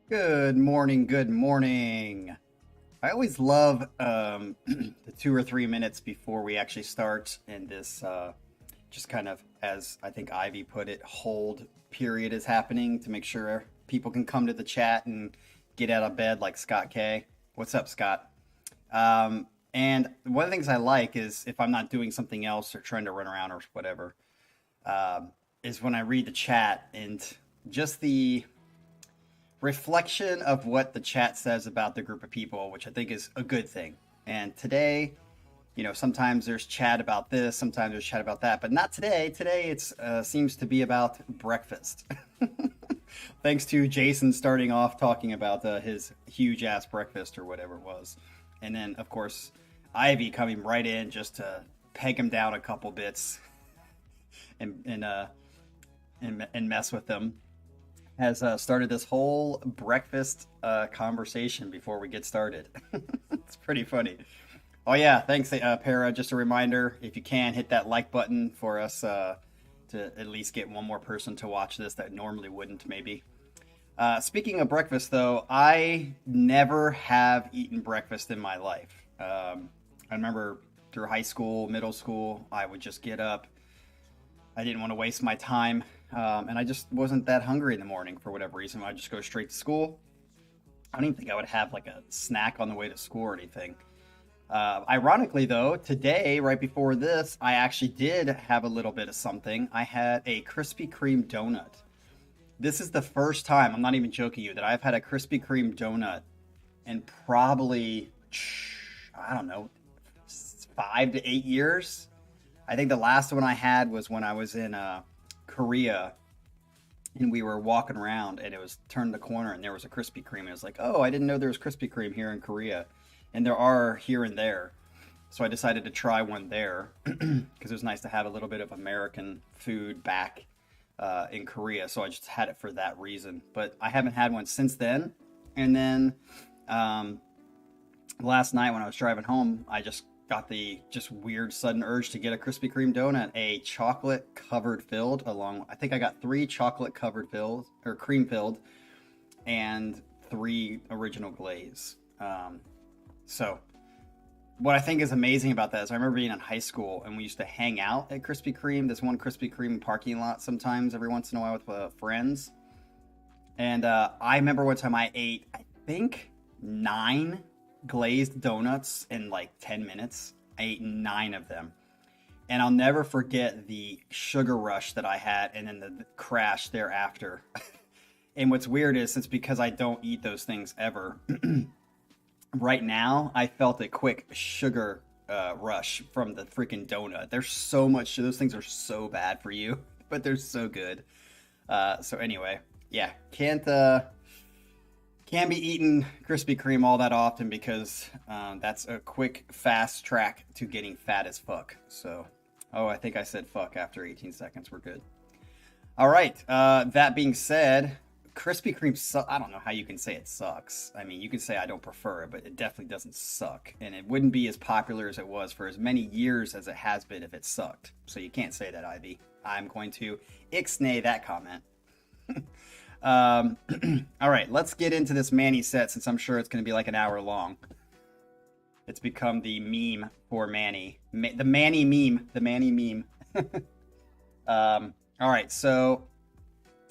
Good morning, good morning. I always love the 2 or 3 minutes before we actually start in this, just kind of, as I think Ivy put it, hold period is happening to make sure people can come to the chat and get out of bed like Scott K. What's up, Scott? And one of the things I like is if I'm not doing something else or trying to run around or whatever, is when I read the chat and just the reflection of what the chat says about the group of people, which I think is a good thing. And today, sometimes there's chat about this, sometimes there's chat about that, but not today. Today it's seems to be about breakfast. Thanks to Jason starting off talking about his huge ass breakfast or whatever it was, and then of course Ivy coming right in just to peg him down a couple bits and mess with them has started this whole breakfast conversation before we get started. It's pretty funny. Oh yeah, thanks, Para. Just a reminder, if you can, hit that like button for us to at least get one more person to watch this that normally wouldn't, maybe. Speaking of breakfast, though, I never have eaten breakfast in my life. I remember through high school, middle school, I would just get up. I didn't want to waste my time, and I just wasn't that hungry in the morning for whatever reason. I'd just go straight to school. I don't even think I would have like a snack on the way to school or anything. Ironically, though, today, right before this, I actually did have a little bit of something. I had a Krispy Kreme donut. This is the first time, I'm not even joking you, that I've had a Krispy Kreme donut in probably, I don't know, 5 to 8 years. I think the last one I had was when I was in Korea and we were walking around and it was turned the corner and there was a Krispy Kreme. And it was like, oh, I didn't know there was Krispy Kreme here in Korea. And there are here and there. So I decided to try one there because it was nice to have a little bit of American food back in Korea. So I just had it for that reason. But I haven't had one since then. And then last night when I was driving home, I just got the just weird sudden urge to get a Krispy Kreme donut, a chocolate covered filled along. I think I got three chocolate covered filled or cream filled, and three original glaze. So what I think is amazing about that is I remember being in high school and we used to hang out at Krispy Kreme. This one Krispy Kreme parking lot sometimes every once in a while with friends. And I remember one time I ate, I think, 9 glazed donuts in like 10 minutes. I ate 9 of them. And I'll never forget the sugar rush that I had and then the crash thereafter. And what's weird is it's because I don't eat those things ever. Right now, I felt a quick sugar rush from the freaking donut. There's so much, those things are so bad for you, but they're so good. So anyway, yeah, can't be eating Krispy Kreme all that often because that's a quick, fast track to getting fat as fuck. So, oh, I think I said fuck after 18 seconds. We're good. All right. That being said, Krispy Kreme, I don't know how you can say it sucks. I mean, you can say I don't prefer it, but it definitely doesn't suck. And it wouldn't be as popular as it was for as many years as it has been if it sucked. So you can't say that, Ivy. I'm going to ixnay that comment. All right, let's get into this Manny set since I'm sure it's going to be like an hour long. It's become the meme for Manny. The Manny meme. The Manny meme. All right, so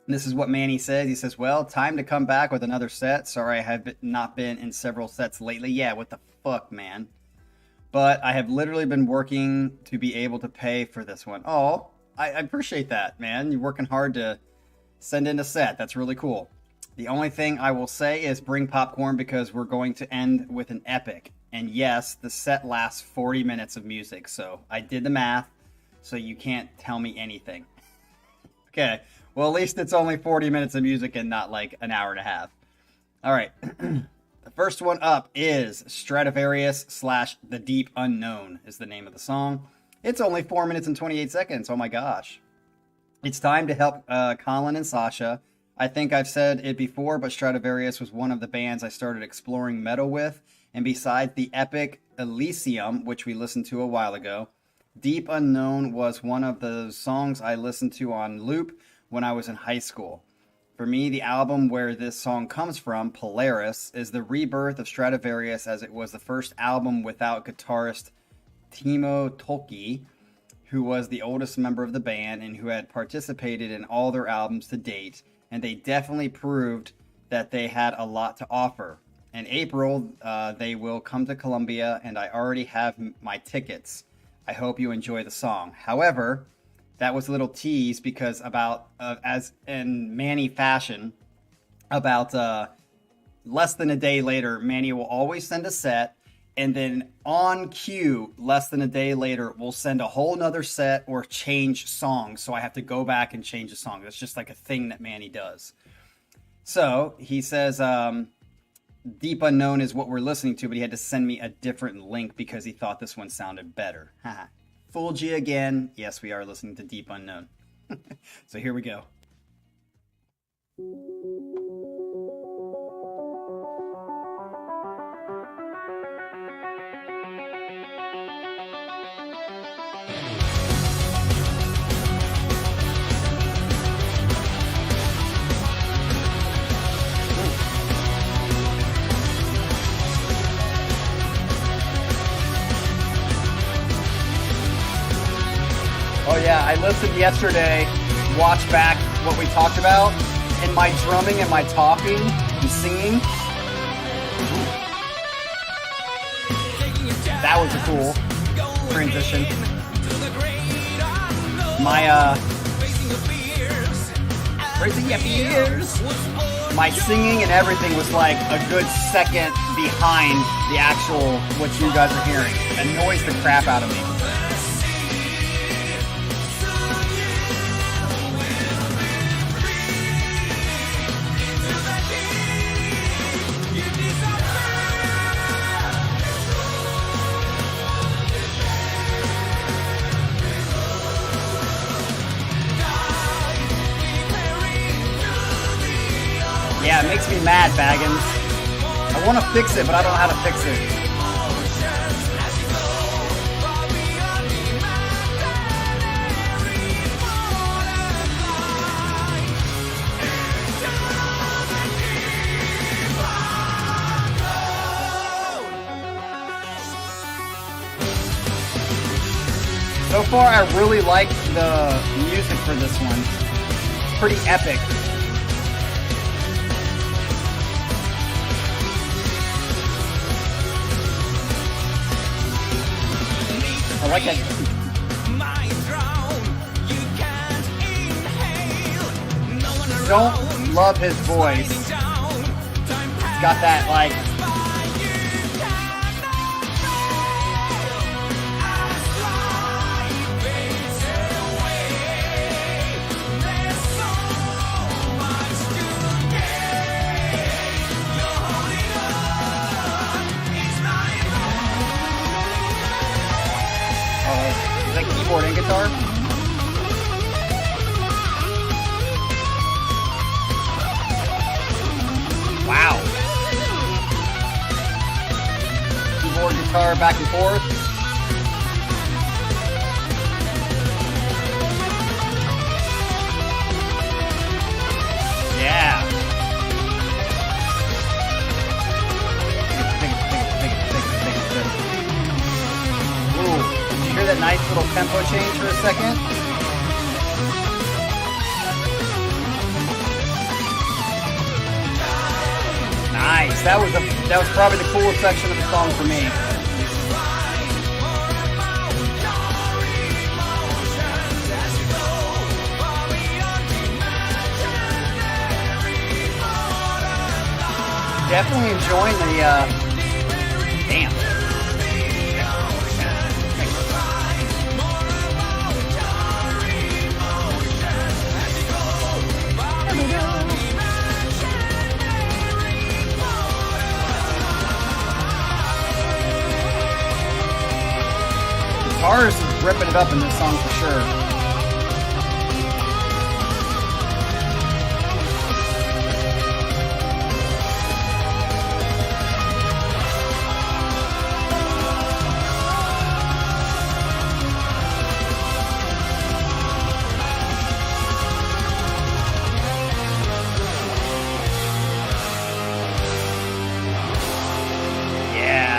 this is what Manny says. He says, well, time to come back with another set. Sorry I have not been in several sets lately. Yeah, what the fuck, man? But I have literally been working to be able to pay for this one. Oh, I appreciate that, man. You're working hard to send in a set. That's really cool. The only thing I will say is bring popcorn because we're going to end with an epic. And yes, the set lasts 40 minutes of music. So I did the math, so you can't tell me anything. Okay, well, at least it's only 40 minutes of music and not like an hour and a half. All right. The first one up is Stradivarius / The Deep Unknown is the name of the song. It's only 4 minutes and 28 seconds. Oh my gosh. It's time to help Colin and Sasha. I think I've said it before, but Stradivarius was one of the bands I started exploring metal with. And besides the epic Elysium, which we listened to a while ago, Deep Unknown was one of the songs I listened to on loop when I was in high school. For me, the album where this song comes from, Polaris, is the rebirth of Stradivarius, as it was the first album without guitarist Timo Tolkki, who was the oldest member of the band and who had participated in all their albums to date, and they definitely proved that they had a lot to offer. In April, they will come to Colombia, and I already have my tickets. I hope you enjoy the song. However, that was a little tease because as in Manny fashion, about less than a day later, Manny will always send a set, and then on cue, less than a day later, we'll send a whole nother set or change songs. So I have to go back and change a song. That's just like a thing that Manny does. So he says, Deep Unknown is what we're listening to, but he had to send me a different link because he thought this one sounded better. Fooled you again. Yes, we are listening to Deep Unknown. So here we go. Oh yeah, I listened yesterday, watched back what we talked about, and my drumming and my talking and singing. That was a cool transition. My singing and everything was like a good second behind the actual what you guys are hearing. It annoys the crap out of me. Yeah, it makes me mad, Baggins. I want to fix it, but I don't know how to fix it. So far, I really like the music for this one. It's pretty epic. I like that. Don't love his voice. It's got that like. Is that keyboard and guitar? Wow. Keyboard, guitar, back and forth. Yeah. Ooh. Hear that nice little tempo change for a second? Nice. That was probably the coolest section of the song for me. Definitely enjoying the damn. Guitarist is ripping it up in this song for sure.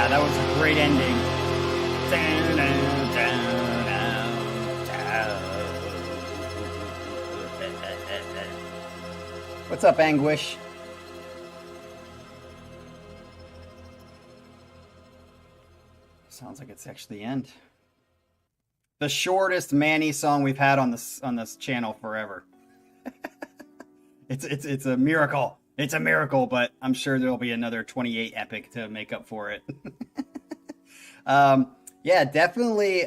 that was a great ending. What's up, Anguish? Sounds like it's actually the end. The shortest Manny song we've had on this channel forever. It's a miracle. It's a miracle, but I'm sure there'll be another 28 epic to make up for it. Yeah, definitely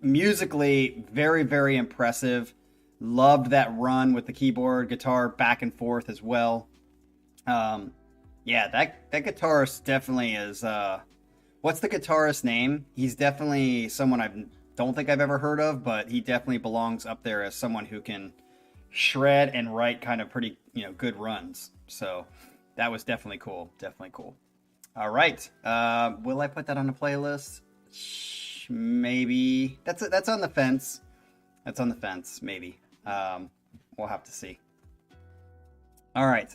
musically very, very impressive. Loved that run with the keyboard, guitar back and forth as well. Yeah, that guitarist definitely is what's the guitarist's name? He's definitely someone I don't think I've ever heard of, but he definitely belongs up there as someone who can shred and write kind of pretty, good runs. So that was definitely cool. Definitely cool. All right. Will I put that on the playlist? Maybe. That's on the fence. That's on the fence. Maybe. We'll have to see. All right.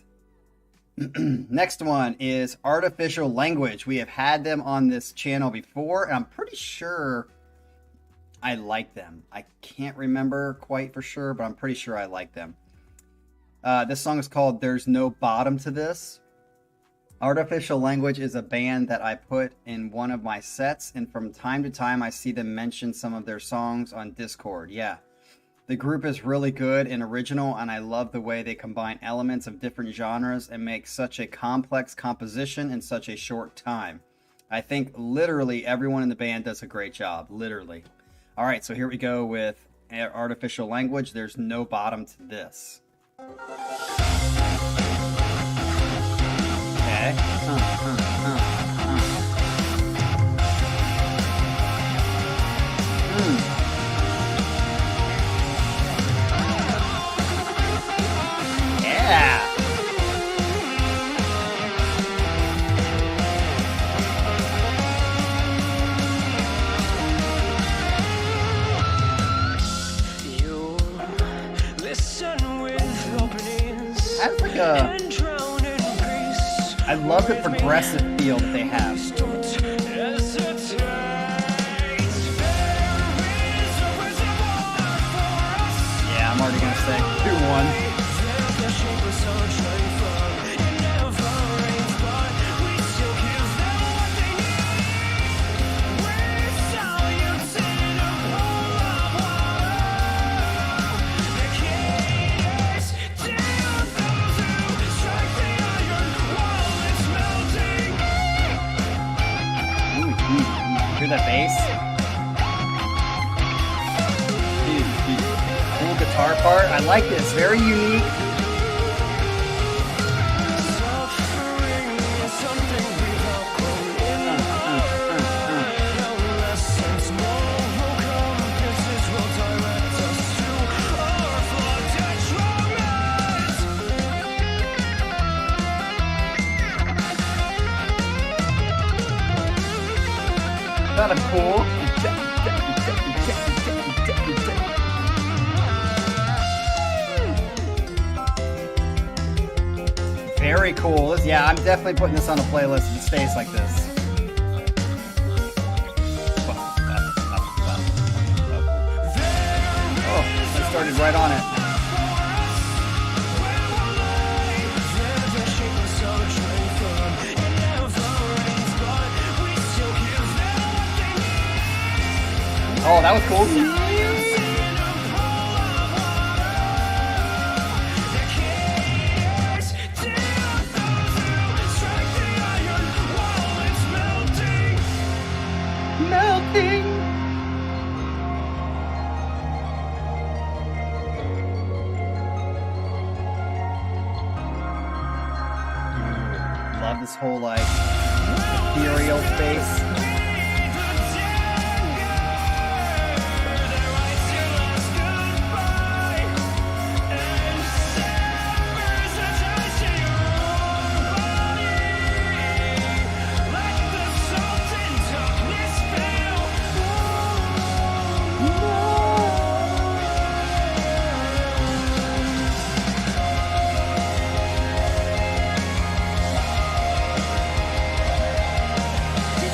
Next one is Artificial Language. We have had them on this channel before, and I'm pretty sure I like them. I can't remember quite for sure, but I'm pretty sure I like them. This song is called There's No Bottom to This. Artificial Language is a band that I put in one of my sets, and from time to time I see them mention some of their songs on Discord. Yeah. The group is really good and original, and I love the way they combine elements of different genres and make such a complex composition in such a short time. I think literally everyone in the band does a great job. Literally. All right, so here we go with Artificial Language. There's no bottom to this. Okay. Yeah. You listen with openings. That's like a... I love the progressive feel that they have. Yeah, I'm already gonna say 2-1. Hear that bass? Dude, cool guitar part. I like this. Very unique. Kind of cool. Very cool. Yeah, I'm definitely putting this on a playlist if it stays like this. Oh, I started right on it. Oh, that was cool. Melting. Love this whole like ethereal space.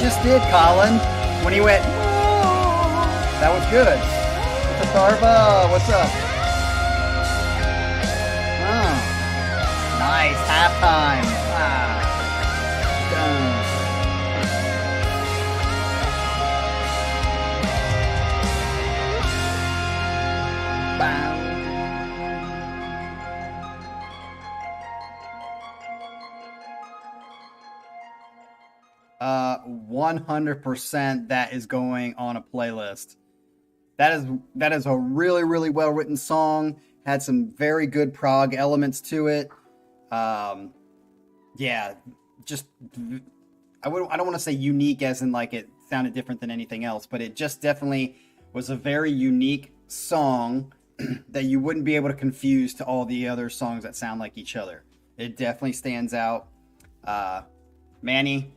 just did, Colin. When he went, that was good. What's up, Darva? What's up? Oh, nice halftime. Done. 100% that is going on a playlist. That is a really, really well written song. Had some very good prog elements to it. Yeah, just I don't want to say unique as in like it sounded different than anything else, but it just definitely was a very unique song that you wouldn't be able to confuse to all the other songs that sound like each other. It definitely stands out. Manny,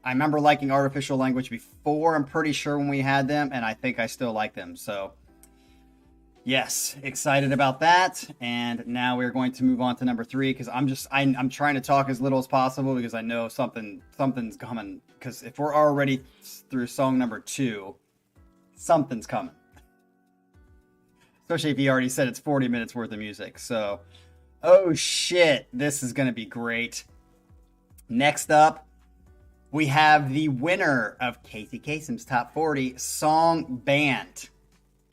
I remember liking Artificial Language before, I'm pretty sure, when we had them, and I think I still like them. So, yes, excited about that. And now we're going to move on to number 3, because I'm trying to talk as little as possible because I know something's coming. Because if we're already through song number 2, something's coming. Especially if he already said it's 40 minutes worth of music. So, oh shit, this is going to be great. Next up, we have the winner of Casey Kasem's Top 40 Song Band.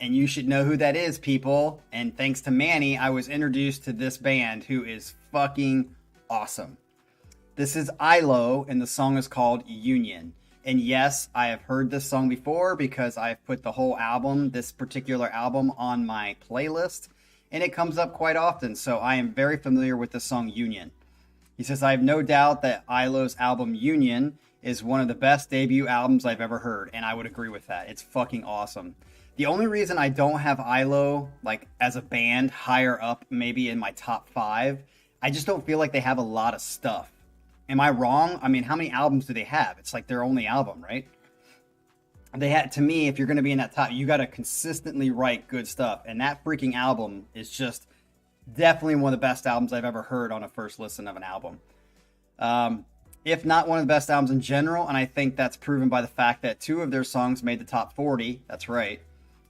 And you should know who that is, people. And thanks to Manny, I was introduced to this band who is fucking awesome. This is Ihlo, and the song is called Union. And yes, I have heard this song before because I've put the whole album, this particular album, on my playlist. And it comes up quite often, so I am very familiar with the song Union. He says, I have no doubt that Ihlo's album Union is one of the best debut albums I've ever heard, and I would agree with that. It's fucking awesome. The only reason I don't have Ihlo, like, as a band higher up, maybe in my top 5, I just don't feel like they have a lot of stuff. Am I wrong? I mean, how many albums do they have? It's like their only album, right? They had, to me, if you're going to be in that top, you got to consistently write good stuff, and that freaking album is just definitely one of the best albums I've ever heard on a first listen of an album. If not one of the best albums in general, and I think that's proven by the fact that 2 of their songs made the top 40. That's right.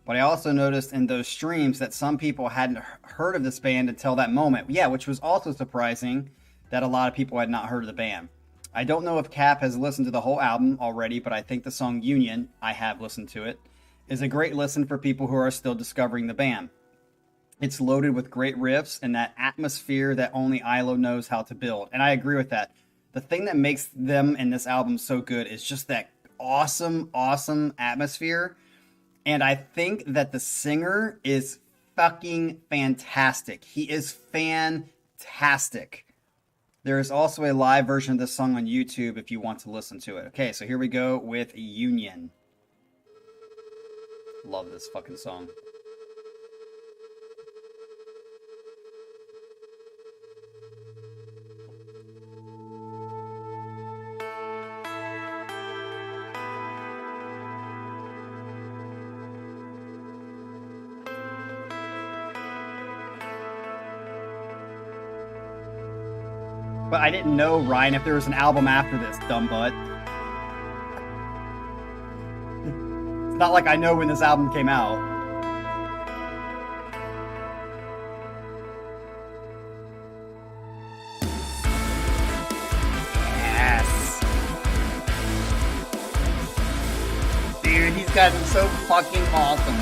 But I also noticed in those streams that some people hadn't heard of this band until that moment. Yeah, which was also surprising that a lot of people had not heard of the band. I don't know if Cap has listened to the whole album already, but I think the song Union, I have listened to it, is a great listen for people who are still discovering the band. It's loaded with great riffs and that atmosphere that only Ihlo knows how to build. And I agree with that. The thing that makes them and this album so good is just that awesome, awesome atmosphere. And I think that the singer is fucking fantastic. He is fantastic. There is also a live version of this song on YouTube if you want to listen to it. Okay, so here we go with Union. Love this fucking song. But I didn't know, Ryan, if there was an album after this, dumb butt. It's not like I know when this album came out. Yes. Dude, these guys are so fucking awesome.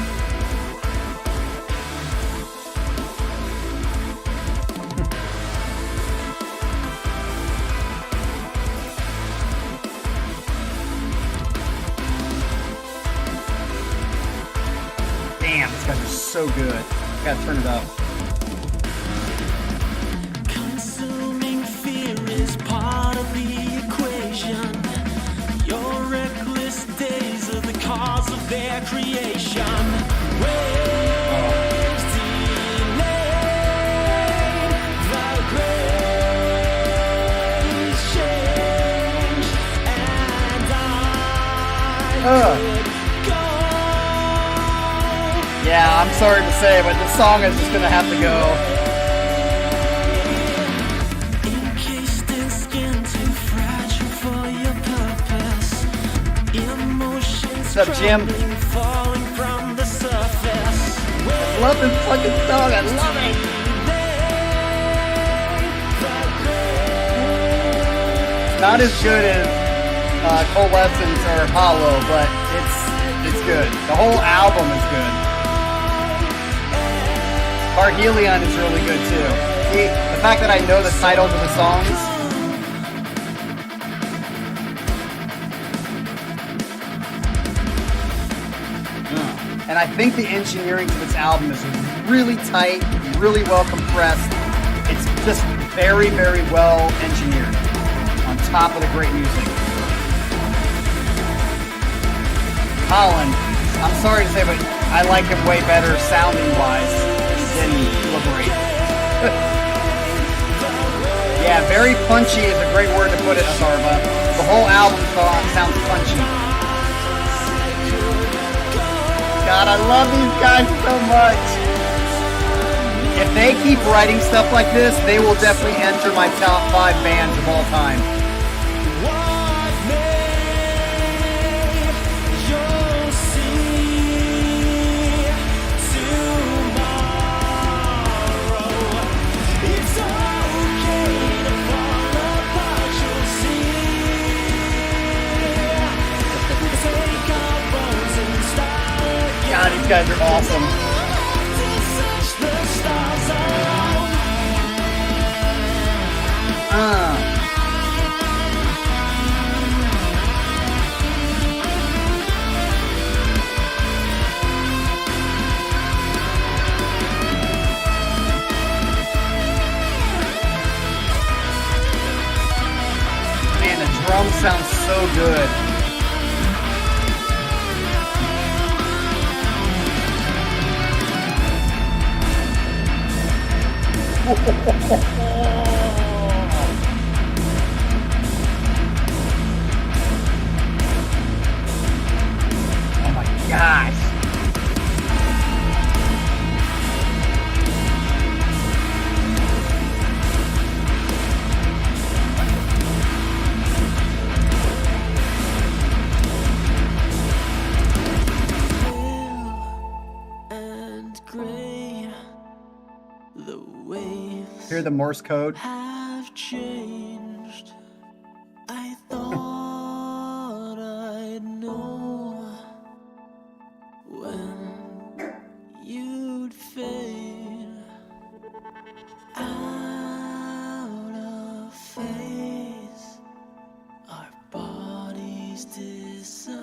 So good. Gotta turn it up. Consuming fear is part of the equation. Your reckless days are the cause of their creation. Waves delay the great change, and I yeah, I'm sorry to say, but this song is just gonna have to go. Encased in skin too fragile for your purpose. up, Jim? Falling from the surface. Love this fucking song. I love it. Not as good as Coalescence or Hollow, but it's good. The whole album is good. Parhelion is really good too. See, the fact that I know the titles of the songs. And I think the engineering to this album is really tight, really well compressed. It's just very, very well engineered on top of the great music. Colin, I'm sorry to say, but I like him way better sounding-wise than Liberate. Yeah, very punchy is a great word to put it, Sarva. The whole album sounds punchy. God, I love these guys so much. If they keep writing stuff like this, they will definitely enter my top 5 bands of all time. God, these guys are awesome. Man, the drums sound so good. Oh my gosh. And gray, the waves Hear the Morse code? have changed. I thought I'd know when you'd fade out of phase. Our bodies dissipate.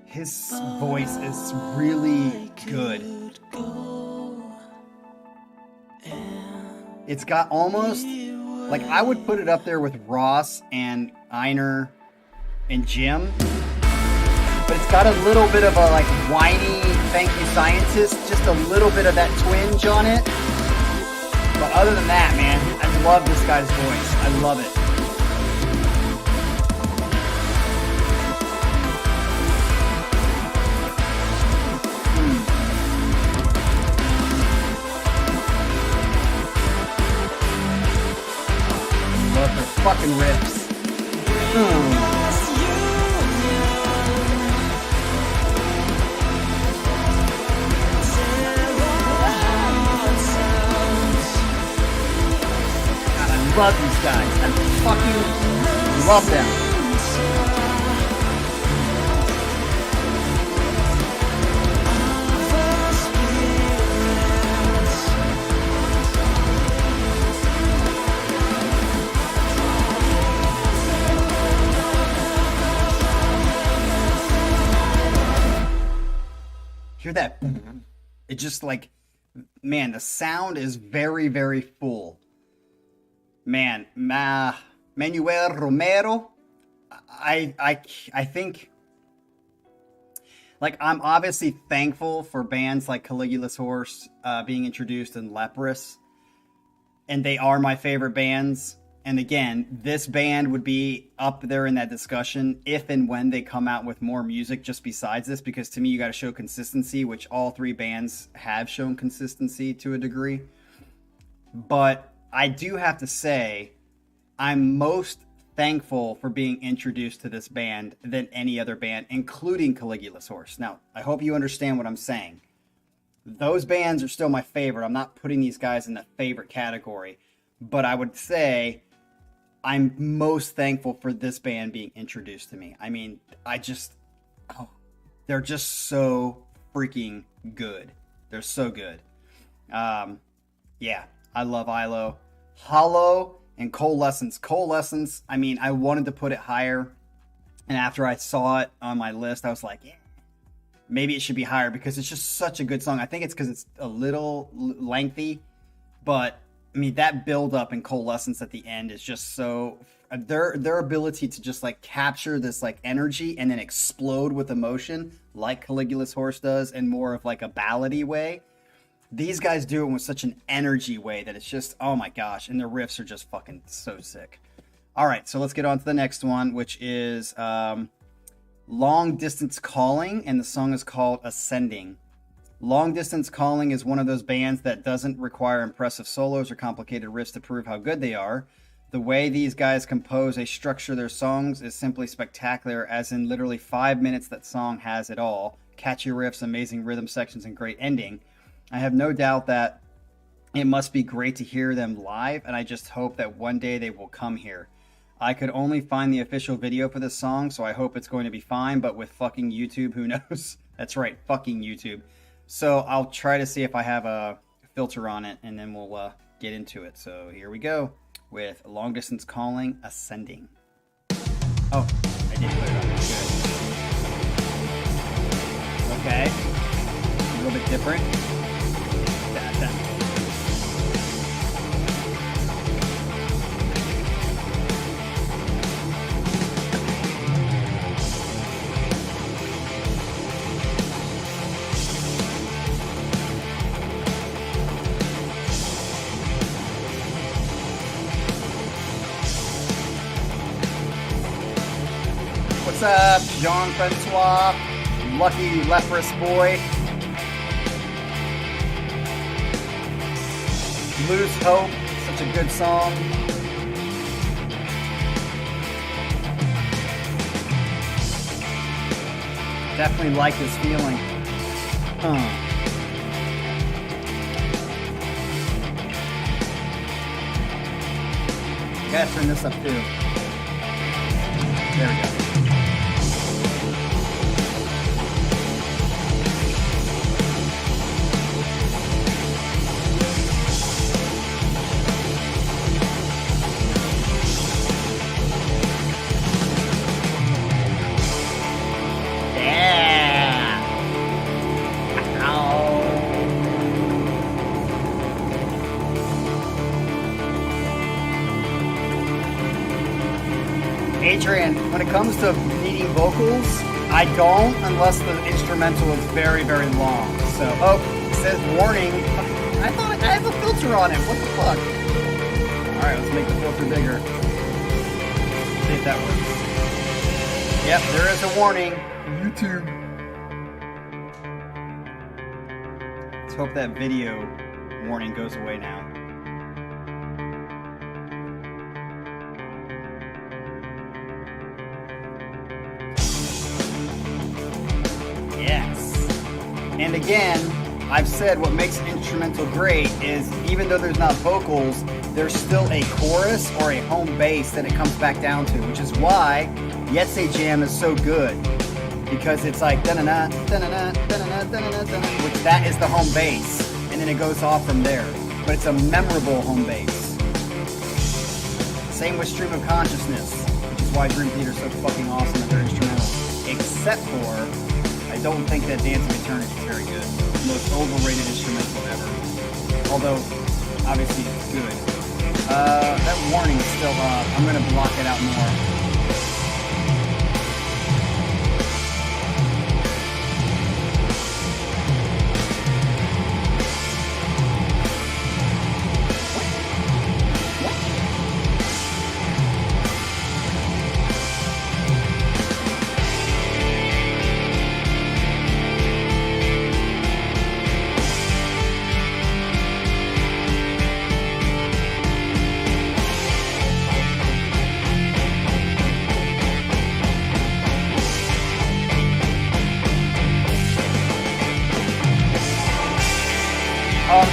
His voice is really good. It's got almost, like, I would put it up there with Ross and Einer and Jim. But it's got a little bit of a, like, whiny thank you scientist, just a little bit of that twinge on it. But other than that, man, I love this guy's voice. I love it. Love their fucking riffs. God, I love these guys. I fucking love them. Hear that? It just like, man, the sound is very, very full. Man, Manuel Romero, I think, like, I'm obviously thankful for bands like Caligula's Horse being introduced and Leprous, and they are my favorite bands. And again, this band would be up there in that discussion if and when they come out with more music just besides this, because to me, you got to show consistency, which all 3 bands have shown consistency to a degree. But I do have to say, I'm most thankful for being introduced to this band than any other band, including Caligula's Horse. Now, I hope you understand what I'm saying. Those bands are still my favorite. I'm not putting these guys in the favorite category, but I would say I'm most thankful for this band being introduced to me. I mean, they're just so freaking good. They're so good. Yeah, I love Ihlo. Hollow and Coalescence. Coalescence, I mean, I wanted to put it higher, and after I saw it on my list, I was like, yeah, maybe it should be higher because it's just such a good song. I think it's because it's a little lengthy, but I mean, that build up in Coalescence at the end is just so, their ability to just like capture this like energy and then explode with emotion like Caligula's Horse does in more of like a ballady way. These guys do it with such an energy way that it's just, oh my gosh, and the riffs are just fucking so sick. All right, so let's get on to the next one, which is Long Distance Calling, and the song is called Ascending. Long Distance Calling is one of those bands that doesn't require impressive solos or complicated riffs to prove how good they are. The way these guys compose and structure their songs is simply spectacular, as in literally 5 minutes that song has it all. Catchy riffs, amazing rhythm sections, and great ending. I have no doubt that it must be great to hear them live, and I just hope that one day they will come here. I could only find the official video for this song, so I hope it's going to be fine, but with fucking YouTube, who knows? That's right, fucking YouTube. So I'll try to see if I have a filter on it, and then we'll get into it. So here we go with Long Distance Calling, Ascending. Oh, I did put it on. Good. Okay. A little bit different. That. What's up, Jean-Francois? Lucky leprous boy. Lose Hope, such a good song. Definitely like this feeling. Gotta turn this up too. There we go. Adrian, when it comes to needing vocals, I don't unless the instrumental is very, very long. So, oh, it says warning. I thought I have a filter on it. What the fuck? Alright, let's make the filter bigger. See if that works. Yep, there is a warning. YouTube. Let's hope that video warning goes away now. And again, I've said what makes an instrumental great is even though there's not vocals, there's still a chorus or a home bass that it comes back down to, which is why Yetse Jam is so good. Because it's like da-na-na, da-na-na, da-na-na, da-na-na, da-na, which that is the home bass. And then it goes off from there. But it's a memorable home bass. Same with Stream of Consciousness, which is why Dream Theater is so fucking awesome at their instrumentals. Except for I don't think that Dance of Eternity is very good. Most overrated instrumental ever. Although, obviously, it's good. That warning is still up. I'm going to block it out more.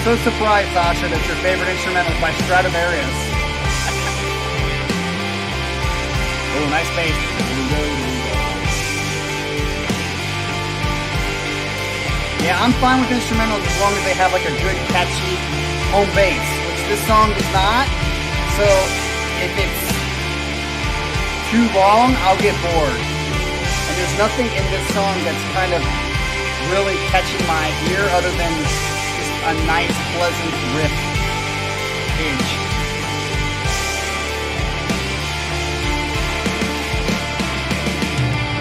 so surprised, Sasha, that your favorite instrumental is by Stradivarius. Oh, nice bass. Yeah, I'm fine with instrumentals as long as they have like a good, catchy home bass, which this song does not. So if it's too long, I'll get bored. And there's nothing in this song that's kind of really catching my ear other than just a nice, pleasant riff pitch.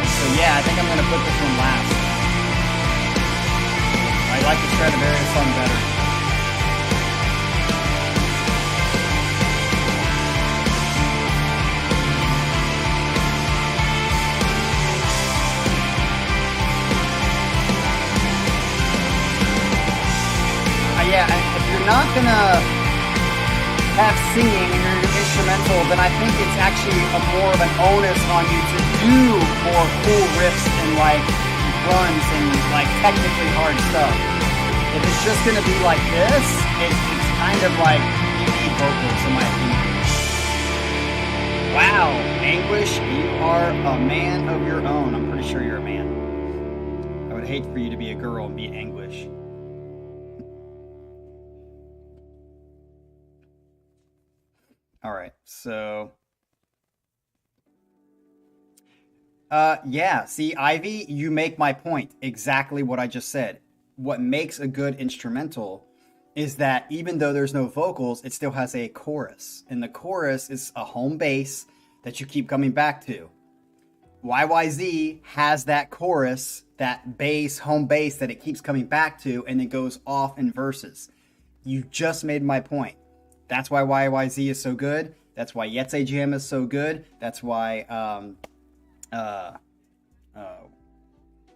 So yeah, I think I'm going to put this one last. I like the Stradivarius song better. Yeah, if you're not gonna have singing in your instrumental, then I think it's actually more of an onus on you to do more cool riffs and like runs and like technically hard stuff. If it's just gonna be like this, it's kind of like you need vocals in my opinion. Wow, Anguish, you are a man of your own. I'm pretty sure you're a man. I would hate for you to be a girl and be Anguish. All right, so yeah, see, Ivy, you make my point. Exactly what I just said. What makes a good instrumental is that even though there's no vocals, it still has a chorus. And the chorus is a home bass that you keep coming back to. YYZ has that chorus, that bass, home bass that it keeps coming back to, and it goes off in verses. You just made my point. That's why YYZ is so good. That's why Yetse Jam is so good. That's why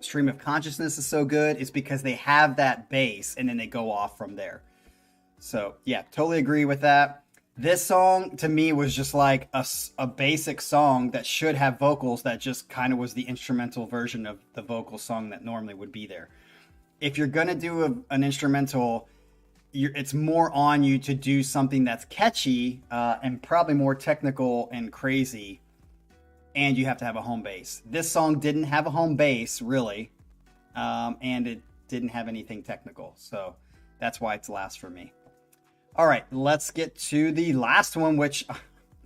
Stream of Consciousness is so good. It's because they have that bass and then they go off from there. So yeah, totally agree with that. This song to me was just like a basic song that should have vocals that just kind of was the instrumental version of the vocal song that normally would be there. If you're going to do an instrumental, it's more on you to do something that's catchy and probably more technical and crazy, and you have to have a home bass. This song didn't have a home bass, really, and it didn't have anything technical, so that's why it's last for me. All right, let's get to the last one, which I'm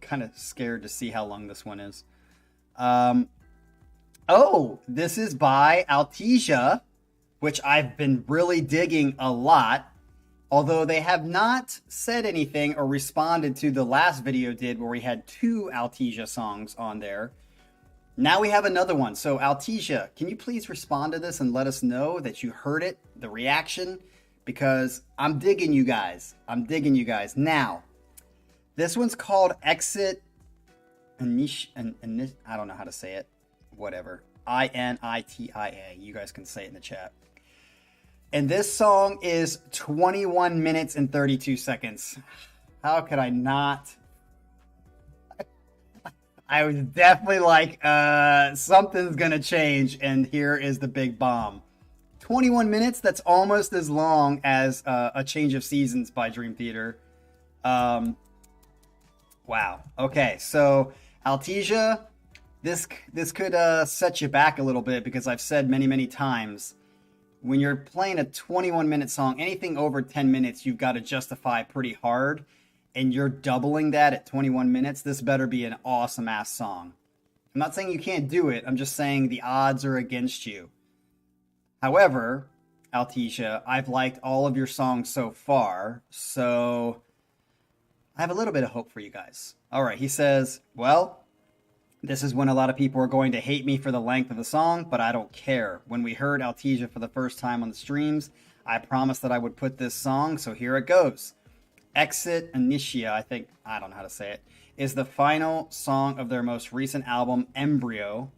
kind of scared to see how long this one is. This is by Altesia, which I've been really digging a lot. Although they have not said anything or responded to the last video did where we had 2 Altesia songs on there. Now we have another one. So Altesia, can you please respond to this and let us know that you heard it, the reaction? Because I'm digging you guys. Now, this one's called Exit Initia. I don't know how to say it. Whatever. INITIA. You guys can say it in the chat. And this song is 21 minutes and 32 seconds. How could I not? I was definitely like, something's going to change. And here is the big bomb. 21 minutes, that's almost as long as A Change of Seasons by Dream Theater. Wow. Okay, so Altesia, this could set you back a little bit because I've said many, many times, when you're playing a 21-minute song, anything over 10 minutes, you've got to justify pretty hard. And you're doubling that at 21 minutes. This better be an awesome-ass song. I'm not saying you can't do it. I'm just saying the odds are against you. However, Altesia, I've liked all of your songs so far. So I have a little bit of hope for you guys. All right, he says, well, this is when a lot of people are going to hate me for the length of the song, but I don't care. When we heard Altesia for the first time on the streams, I promised that I would put this song, so here it goes. Exit Initia, I don't know how to say it, is the final song of their most recent album, Embryo.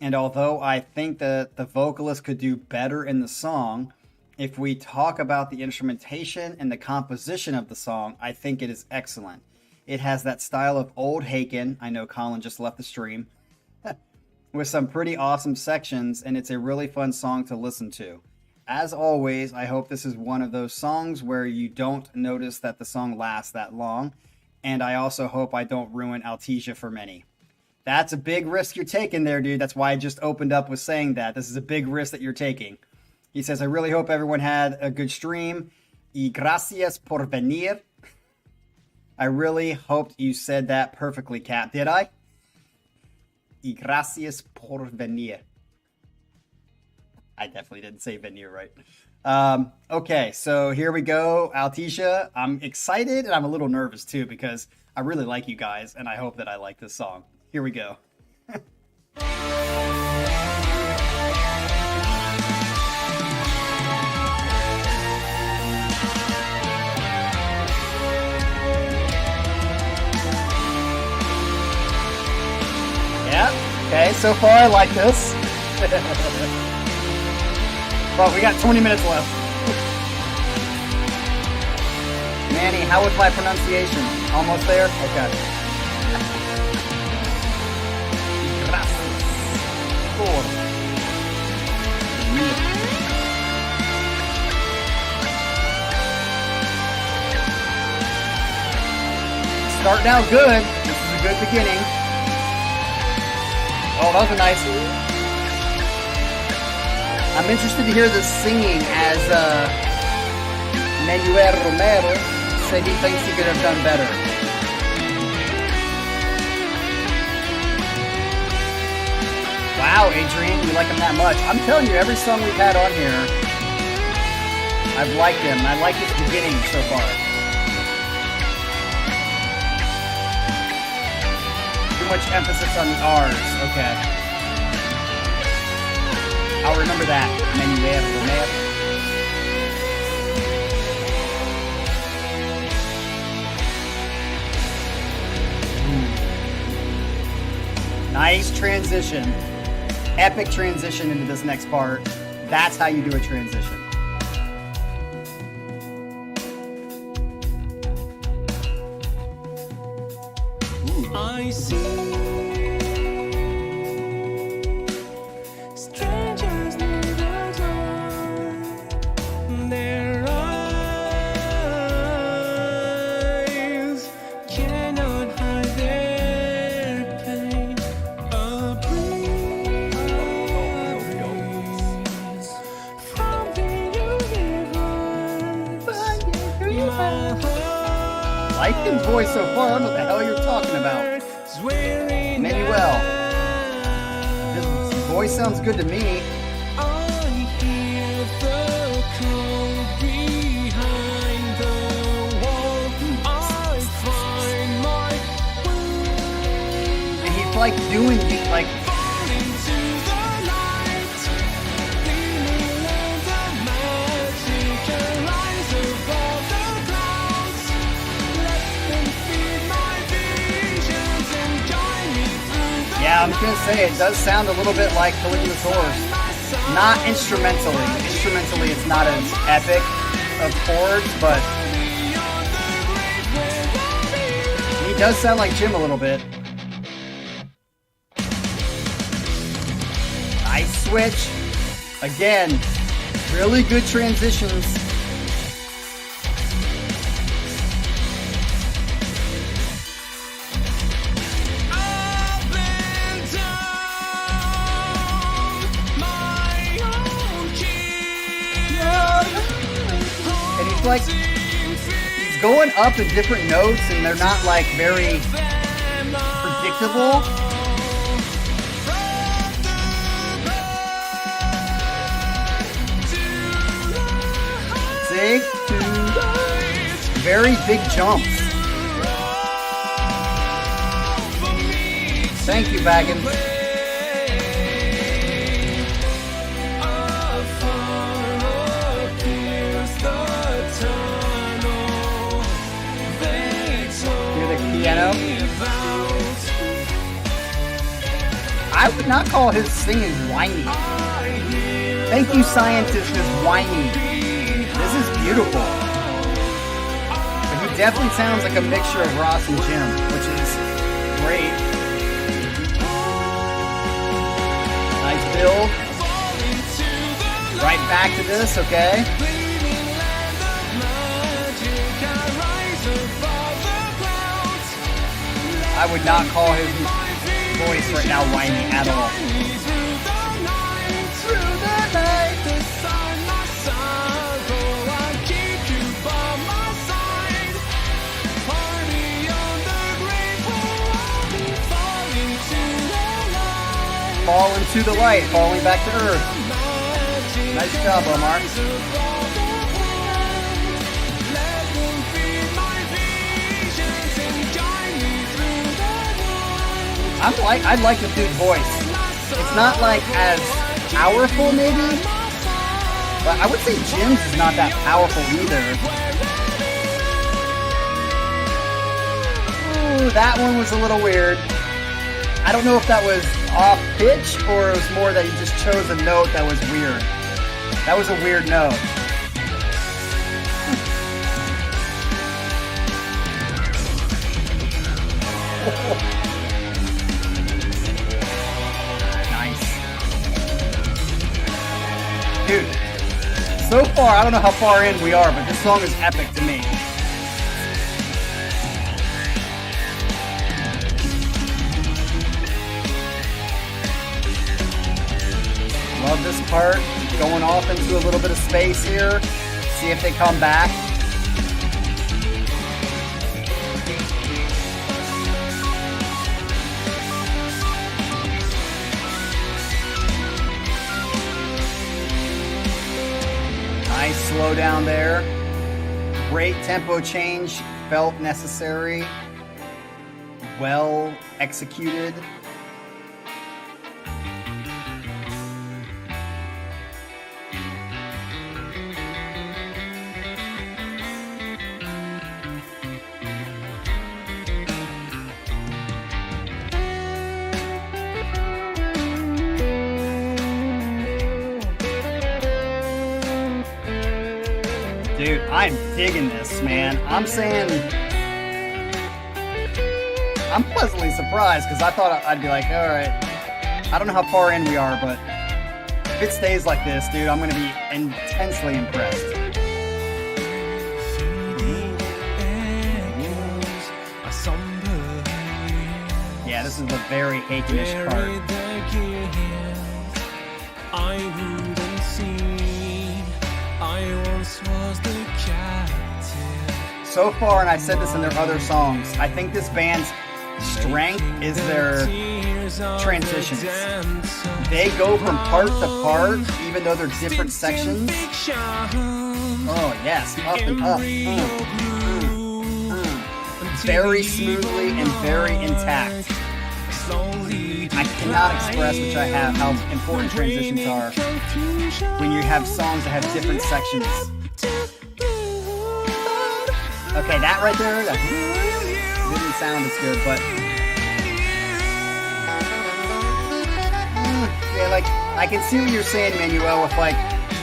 And although I think that the vocalist could do better in the song, if we talk about the instrumentation and the composition of the song, I think it is excellent. It has that style of old Haken. I know Colin just left the stream. With some pretty awesome sections, and it's a really fun song to listen to. as always, I hope this is one of those songs where you don't notice that the song lasts that long. And I also hope I don't ruin Altesia for many. That's a big risk you're taking there, dude. That's why I just opened up with saying that. This is a big risk that you're taking. He says, I really hope everyone had a good stream. Y gracias por venir. I really hoped you said that perfectly, Cap. Did I? Y gracias por venir. I definitely didn't say venir right. Okay, so here we go. Altesia, I'm excited and I'm a little nervous too because I really like you guys and I hope that I like this song. Here we go. Yeah, okay, so far I like this. But we got 20 minutes left. Manny, how was my pronunciation? Almost there? Okay. Starting out good. This is a good beginning. Oh, that was a nice. I'm interested to hear the singing as Manuel Romero said he thinks he could have done better. Wow, Adrian, you like him that much. I'm telling you, every song we've had on here, I've liked him. I like his beginning so far. Too much emphasis on the R's. Okay. I'll remember that. Manuel Romero. Nice transition. Epic transition into this next part. That's how you do a transition. Ooh. I see strangers near the door. Their eyes cannot hide their pain. A breeze from the universe. Like his voice so far. I don't know what the hell you're talking about. Manuel. His voice sounds good to me. I hear the call behind the wall. I find my way. And he's like doing like Fall into the light. Leaning on the magic rise above the clouds. Let them feed my visions and guide me through the yeah, I'm gonna say it does sound a little bit like Caligula's Horse. Not instrumentally. Instrumentally, it's not as epic of chords, but he does sound like Jim a little bit. Nice switch. Again, really good transitions. Up and down my own key. And he's like, he's going up in different notes, and they're not like very predictable. See? Very big jumps. Thank you, Baggins. Hear the piano? I would not call his singing whiny. Thank you, scientist, is whiny. This is beautiful. But he definitely sounds like a mixture of Ross and Jim, which is great. Nice build. right back to this, okay? I would not call his voice right now whiny at all. Fall into the light, falling back to earth. Nice job, Omar. I like the dude's voice. It's not like as powerful maybe, but I would say Jim's is not that powerful either. Ooh, that one was a little weird. I don't know if that was off pitch or it was more that he just chose a note that was weird. That was a weird note. Nice. Dude, so far, I don't know how far in we are, but this song is epic to me. Love this part, going off into a little bit of space here. See if they come back. Nice slow down there. Great tempo change, felt necessary. Well executed. Dude, I'm digging this, man. I'm saying I'm pleasantly surprised because I thought I'd be like, all right, I don't know how far in we are, but if it stays like this, dude, I'm going to be intensely impressed. Yeah, this is the very Haken-ish part. So far, and I said this in their other songs, I think this band's strength is their transitions. They go from part to part, even though they're different sections. Oh yes, up and up. Very smoothly and very intact. I cannot express, which I have, how important transitions are when you have songs that have different sections. Okay, that right there, that didn't sound as good, but yeah, like I can see what you're saying, Manuel, with like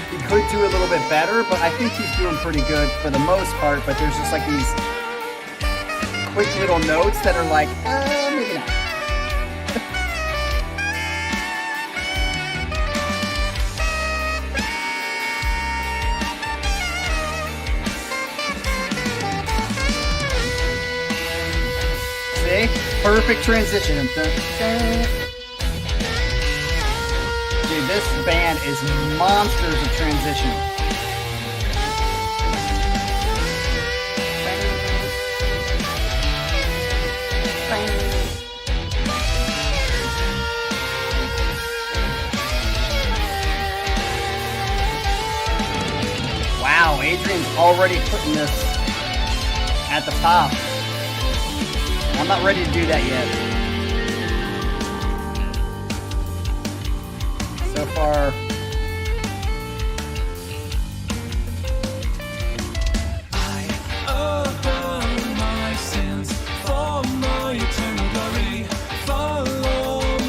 he could do a little bit better, but I think he's doing pretty good for the most part. But there's just like these quick little notes that are like, maybe not. Perfect transition. Dude, this band is monsters of transition. Wow, Adrian's already putting this at the top. I'm not ready to do that yet. So far,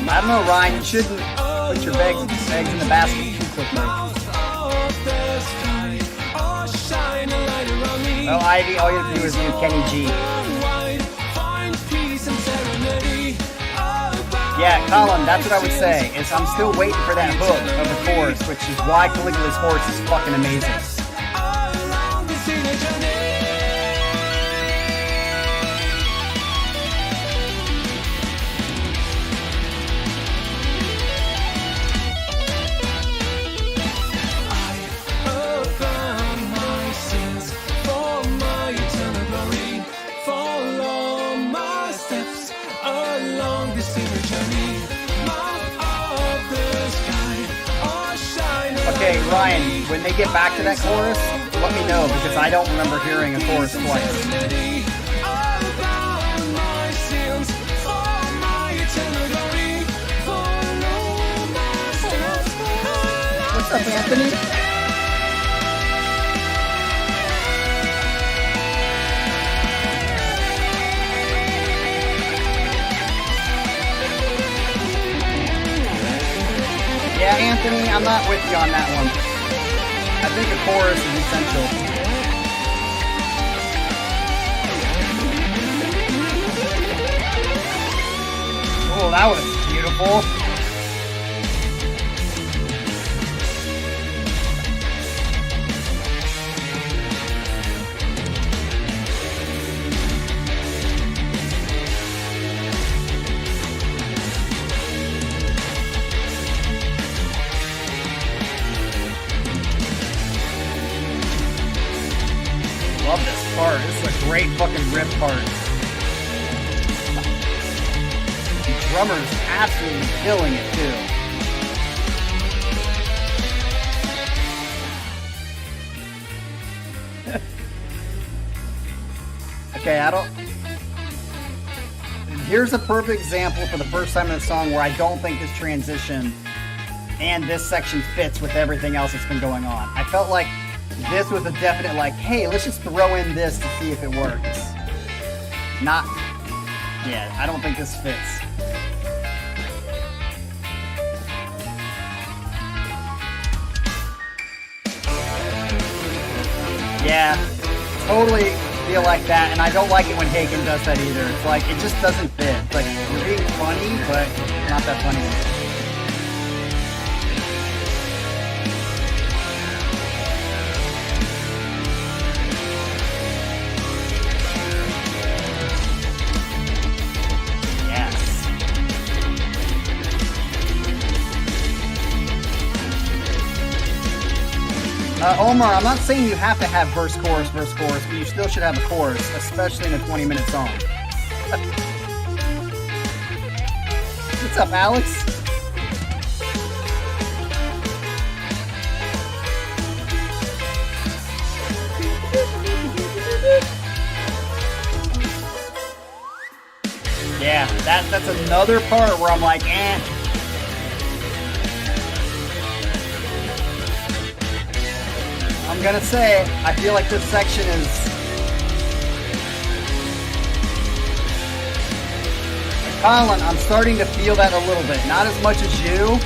I don't know, Ryan. You shouldn't put your eggs in the basket too quickly. Well, Ivy, all you have to do is do Kenny G. Yeah, Colin, that's what I would say. Is I'm still waiting for that hook of the chorus, which is why Caligula's horse is fucking amazing. Along this inner journey. Okay, Ryan, when they get back to that chorus, let me know, because I don't remember hearing a chorus twice. What's up, Anthony? Yeah, Anthony, I'm not with you on that one. I think a chorus is essential. Oh, that was beautiful. Love this part. This is a great fucking riff part. The drummer's absolutely killing it too. Okay, I don't. Here's a perfect example for the first time in a song where I don't think this transition and this section fits with everything else that's been going on. I felt like this was a definite, like, hey, let's just throw in this to see if it works. Not, yeah, I don't think this fits. Yeah, totally feel like that, and I don't like it when Haken does that either. It's like, it just doesn't fit. It's like, you're being funny, but not that funny. Omar, I'm not saying you have to have verse, chorus, but you still should have a chorus, especially in a 20-minute song. What's up, Alex? Yeah, that's another part where I'm like, eh. I'm gonna say, I feel like this section is... Colin, I'm starting to feel that a little bit. Not as much as you,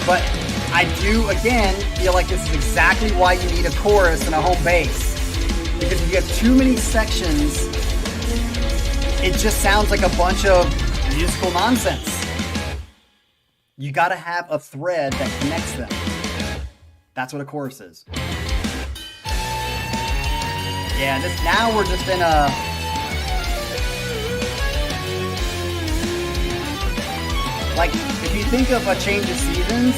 but I do, again, feel like this is exactly why you need a chorus and a home bass. Because if you have too many sections, it just sounds like a bunch of musical nonsense. You gotta have a thread that connects them. That's what a chorus is. Yeah, now we're just in a... Like, if you think of A Change of Seasons,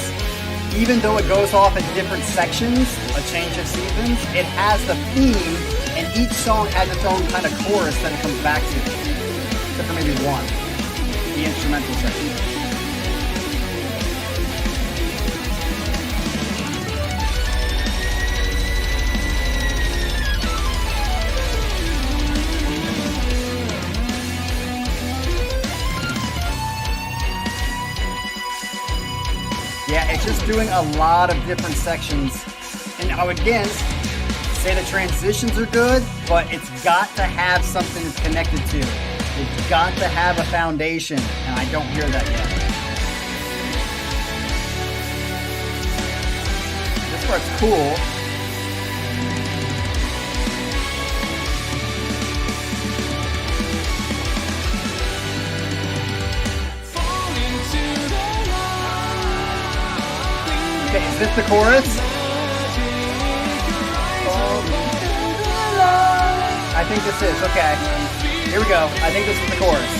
even though it goes off in different sections, A Change of Seasons, it has the theme, and each song has its own kind of chorus that it comes back to. Except for maybe one, the instrumental section. Yeah, it's just doing a lot of different sections. And I would again say the transitions are good, but it's got to have something it's connected to. It's got to have a foundation, and I don't hear that yet. This part's cool. Fall into Okay, is this the chorus? I think this is. Okay. Here we go. I think this is the chorus.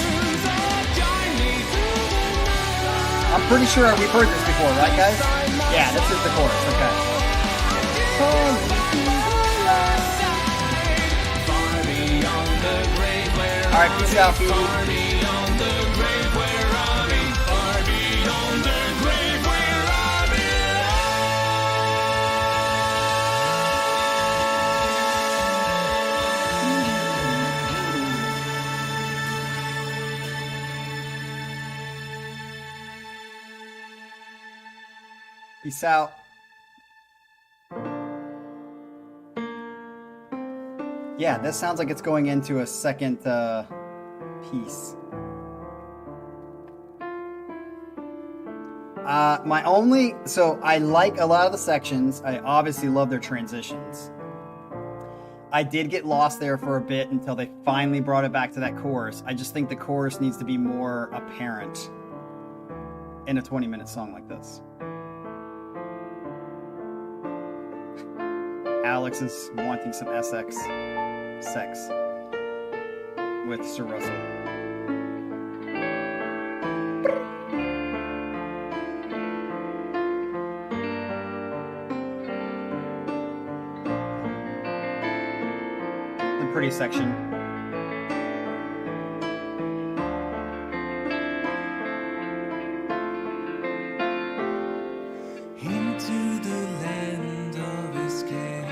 I'm pretty sure we've heard this before, right, guys? Yeah, this is the chorus. Okay. All right, peace out, Phoebe. Peace out. Yeah, this sounds like it's going into a second piece. So I like a lot of the sections. I obviously love their transitions. I did get lost there for a bit until they finally brought it back to that chorus. I just think the chorus needs to be more apparent in a 20-minute song like this. Alex is wanting some sex with Sir Russell. The pretty section. Into the land of escape,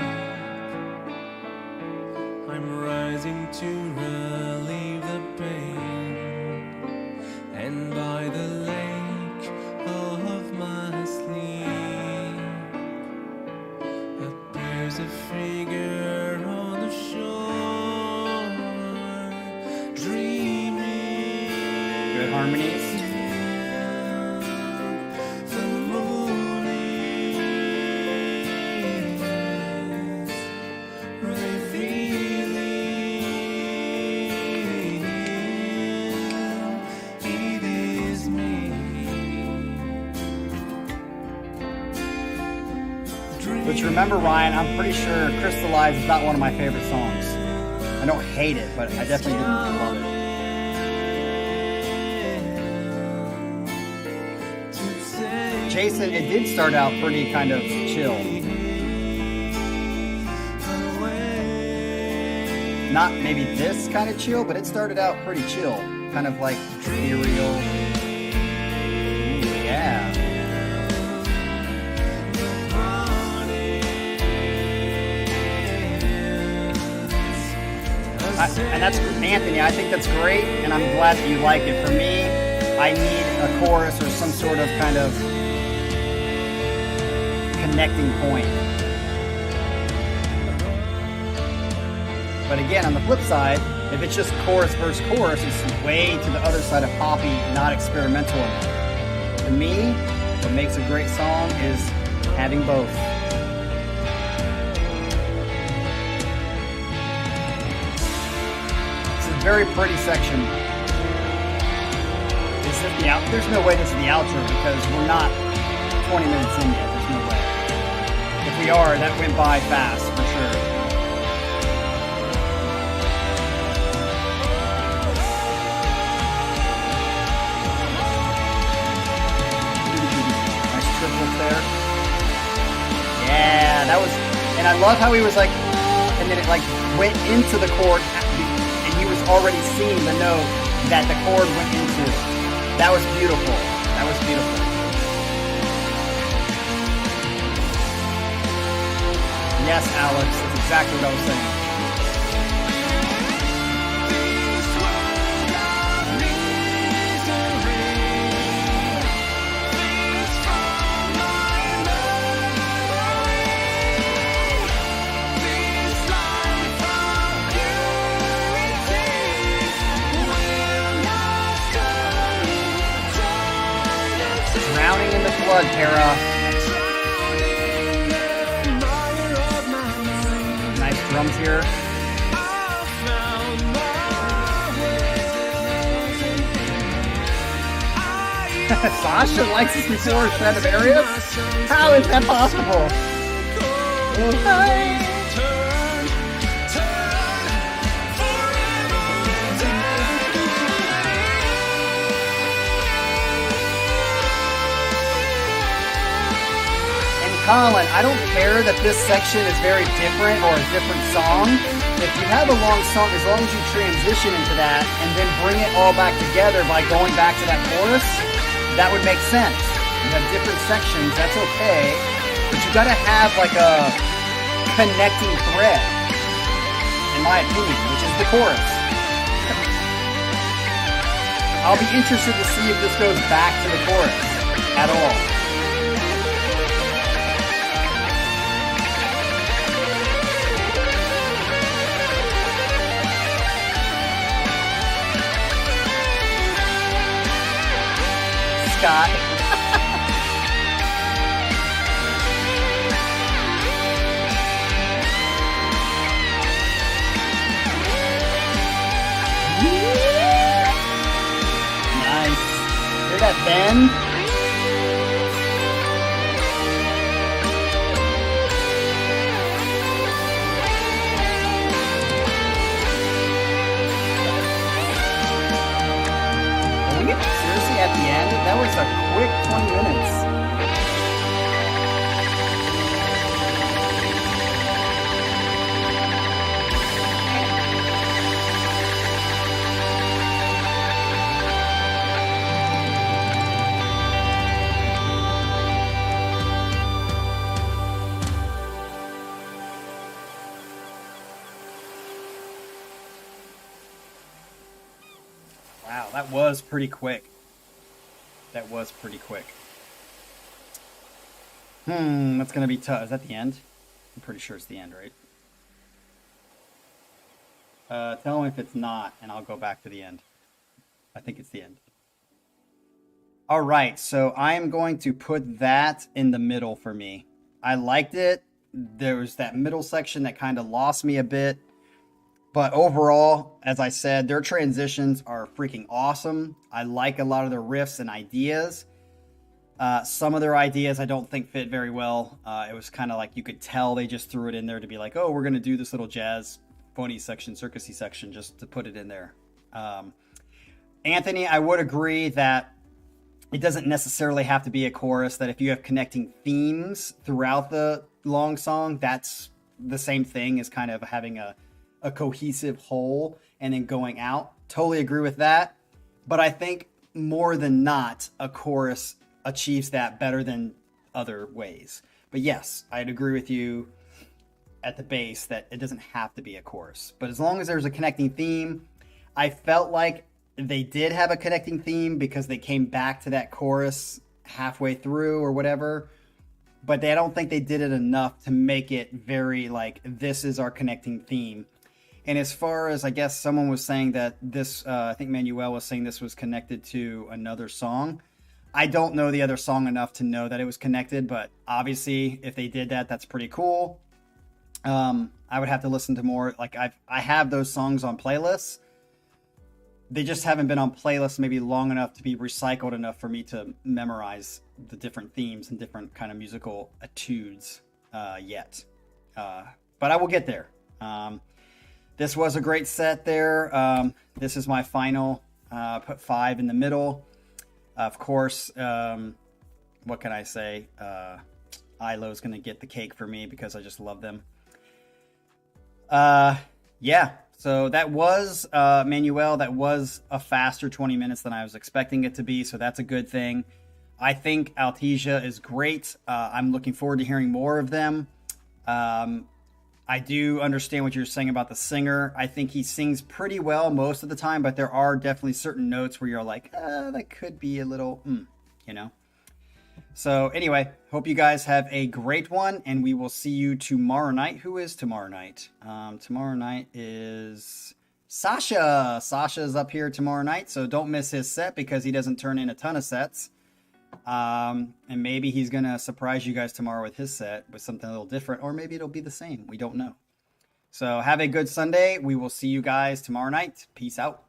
I'm rising to relieve the pain, and by the lake of my sleep appears a figure on the shore, dreaming. Good harmonies. Which, remember, Ryan, I'm pretty sure Crystallize is not one of my favorite songs. I don't hate it, but I definitely didn't love it. Jason, it did start out pretty kind of chill. Not maybe this kind of chill, but it started out pretty chill. Kind of like ethereal. Ooh, yeah. And that's Anthony. I think that's great, and I'm glad that you like it. For me, I need a chorus or some sort of kind of connecting point. But again, on the flip side, if it's just chorus versus chorus, it's way to the other side of poppy, not experimental enough. To me, what makes a great song is having both. Very pretty section. Is this the out? There's no way this is the outro because we're not 20 minutes in yet. There's no way. If we are, that went by fast for sure. Nice triplet there. Yeah, that was, and I love how he was like, and then it like went into the chord. He was already seeing the note that the chord went into. That was beautiful. That was beautiful. Yes, Alex, that's exactly what I was saying. Drowning in the flood, Tara. Nice drums here. Sasha likes this before Stradivarius? How is that possible? Colin, I don't care that this section is very different or a different song. If you have a long song, as long as you transition into that and then bring it all back together by going back to that chorus, that would make sense. You have different sections, that's okay, but you gotta have like a connecting thread, in my opinion, which is the chorus. I'll be interested to see if this goes back to the chorus at all. Scott. Nice. Hear that bend? Seriously, at the end? That was a quick 20 minutes. Wow, that was pretty quick. That was pretty quick. That's gonna be tough. Is that the end? I'm pretty sure it's the end, right? Tell me if it's not, and I'll go back to the end. I think it's the end. All right, so I am going to put that in the middle for me. I liked it. There was that middle section that kind of lost me a bit. But overall, as I said, their transitions are freaking awesome. I like a lot of their riffs and ideas. Some of their ideas I don't think fit very well. It was kind of like you could tell they just threw it in there to be like, oh, we're going to do this little jazz, funny section, circusy section, just to put it in there. Anthony, I would agree that it doesn't necessarily have to be a chorus, that if you have connecting themes throughout the long song, that's the same thing as kind of having a cohesive whole and then going out. Totally agree with that. But I think more than not, a chorus achieves that better than other ways. But yes, I'd agree with you at the base that it doesn't have to be a chorus. But as long as there's a connecting theme, I felt like they did have a connecting theme because they came back to that chorus halfway through or whatever. But I don't think they did it enough to make it very like, this is our connecting theme. And as far as, I guess someone was saying that this, I think Manuel was saying this was connected to another song. I don't know the other song enough to know that it was connected, but obviously if they did that, that's pretty cool. I would have to listen to more. Like I have those songs on playlists. They just haven't been on playlists maybe long enough to be recycled enough for me to memorize the different themes and different kind of musical etudes yet. But I will get there. This was a great set there. This is my final. Put 5 in the middle. Of course, what can I say? Ihlo is going to get the cake for me because I just love them. Yeah, so that was, Manuel, that was a faster 20 minutes than I was expecting it to be, so that's a good thing. I think Altesia is great. I'm looking forward to hearing more of them. I do understand what you're saying about the singer. I think he sings pretty well most of the time, but there are definitely certain notes where you're like, that could be a little, you know. So anyway, hope you guys have a great one, and we will see you tomorrow night. Who is tomorrow night? Tomorrow night is Sasha. Sasha's up here tomorrow night, so don't miss his set because he doesn't turn in a ton of sets. And maybe he's going to surprise you guys tomorrow with his set with something a little different, or maybe it'll be the same. We don't know. So have a good Sunday. We will see you guys tomorrow night. Peace out.